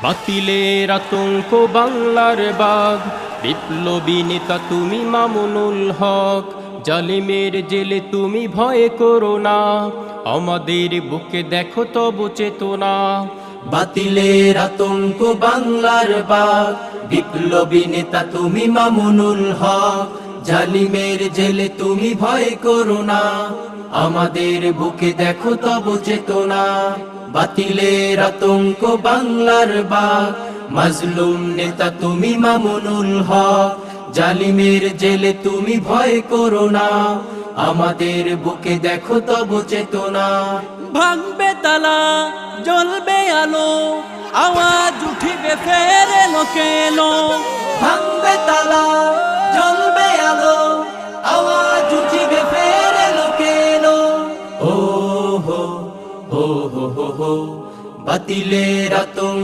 বাতিলের আতঙ্ক বাংলার বাঘ, বিপ্লবী নেতা তুমি মামুনুল হক। জালিমের জেলে তুমি ভয় করো না, আমাদের বুকে দেখো তবু চেতনা। বাতিলের আতঙ্ক বাংলার বাঘ, বিপ্লবী নেতা তুমি মামুনুল হক। জালিমের জেলে তুমি ভয় করো না, আমাদের বুকে দেখো তব চেতনা। বাতিলের আতঙ্ক বাংলার বাঘ, মাজলুম নেতা তুমি মামুনুল হক। জালিমের জেলে তুমি ভয় করো না, আমাদের বুকে দেখো তব চেতনা। ভাঙবে তালা, জ্বলবে আলো, আওয়াজ উঠিবে ফের এলো কেন। ভাঙবে তালা, জ্বলবে আলো, আওয়াজ উঠিবে ফের এলো কেন। ও হো হো হো হো, বাতিলের আতঙ্ক